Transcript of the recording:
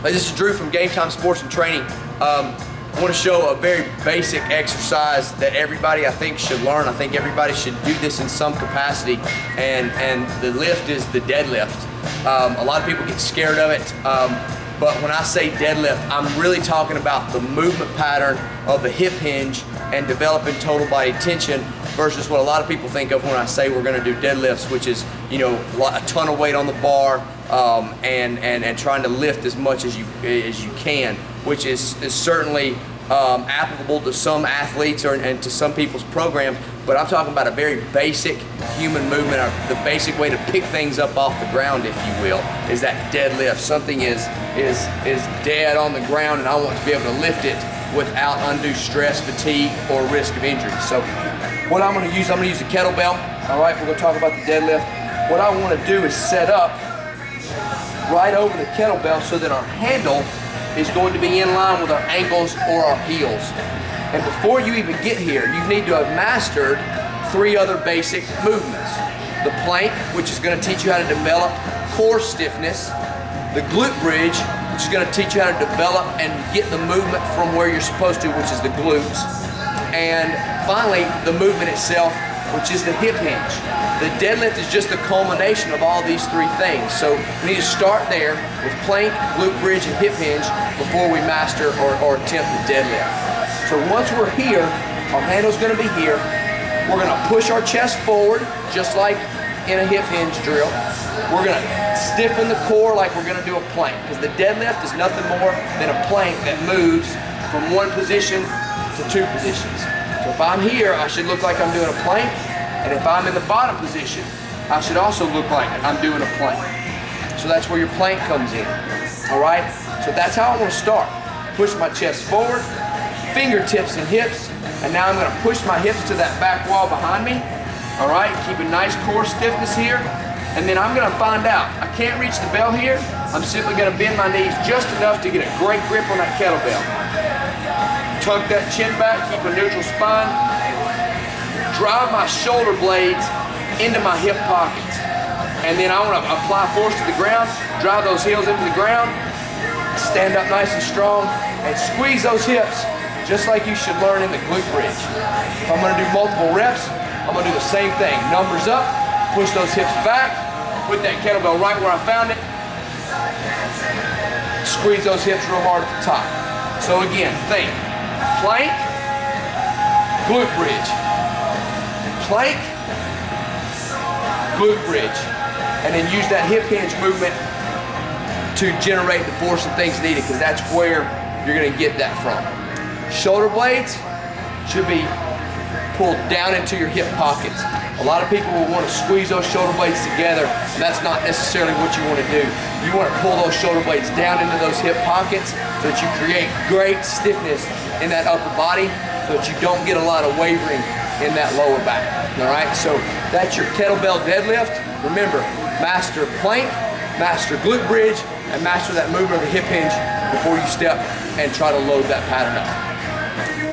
This is Drew from Game Time Sports and Training. I want to show a very basic exercise that everybody I think should learn. I think everybody should do this in some capacity, and the lift is the deadlift. A lot of people get scared of it, but when I say deadlift, I'm really talking about the movement pattern of the hip hinge and developing total body tension versus what a lot of people think of when I say we're going to do deadlifts, which is, you know, a ton of weight on the bar and trying to lift as much as you can, which is certainly applicable to some athletes and to some people's programs. But I'm talking about a very basic human movement. The basic way to pick things up off the ground, if you will, is that deadlift. Something is dead on the ground, and I want to be able to lift it without undue stress, fatigue, or risk of injury. So what I'm going to use a kettlebell. All right, we're going to talk about the deadlift. What I want to do is set up right over the kettlebell so that our handle is going to be in line with our ankles or our heels. And before you even get here, you need to have mastered 3 other basic movements. The plank, which is going to teach you how to develop core stiffness. The glute bridge, which is going to teach you how to develop and get the movement from where you're supposed to, which is the glutes. And finally, the movement itself, which is the hip hinge. The deadlift is just the culmination of all these 3 things. So we need to start there with plank, glute bridge, and hip hinge before we master or attempt the deadlift. So once we're here, our handle's going to be here. We're going to push our chest forward, just like in a hip hinge drill. We're going to stiffen the core like we're going to do a plank, because the deadlift is nothing more than a plank that moves from one position to 2 positions. So if I'm here, I should look like I'm doing a plank, and if I'm in the bottom position, I should also look like I'm doing a plank. So that's where your plank comes in. All right? So that's how I want to start. Push my chest forward, fingertips and hips, and now I'm going to push my hips to that back wall behind me. All right? Keep a nice core stiffness here. And then I'm going to find out, I can't reach the bell here. I'm simply going to bend my knees just enough to get a great grip on that kettlebell. Tuck that chin back, keep a neutral spine. Drive my shoulder blades into my hip pockets. And then I want to apply force to the ground, drive those heels into the ground, stand up nice and strong, and squeeze those hips just like you should learn in the glute bridge. If I'm going to do multiple reps, I'm going to do the same thing. Numbers up, push those hips back, put that kettlebell right where I found it, squeeze those hips real hard at the top. So again, think plank, glute bridge, plank, glute bridge, and then use that hip hinge movement to generate the force and things needed, because that's where you're going to get that from. Shoulder blades should be pulled down into your hip pockets. A lot of people will want to squeeze those shoulder blades together, and that's not necessarily what you want to do. You want to pull those shoulder blades down into those hip pockets so that you create great stiffness in that upper body so that you don't get a lot of wavering in that lower back. All right, so that's your kettlebell deadlift. Remember, master plank, master glute bridge, and master that movement of the hip hinge before you step and try to load that pattern up.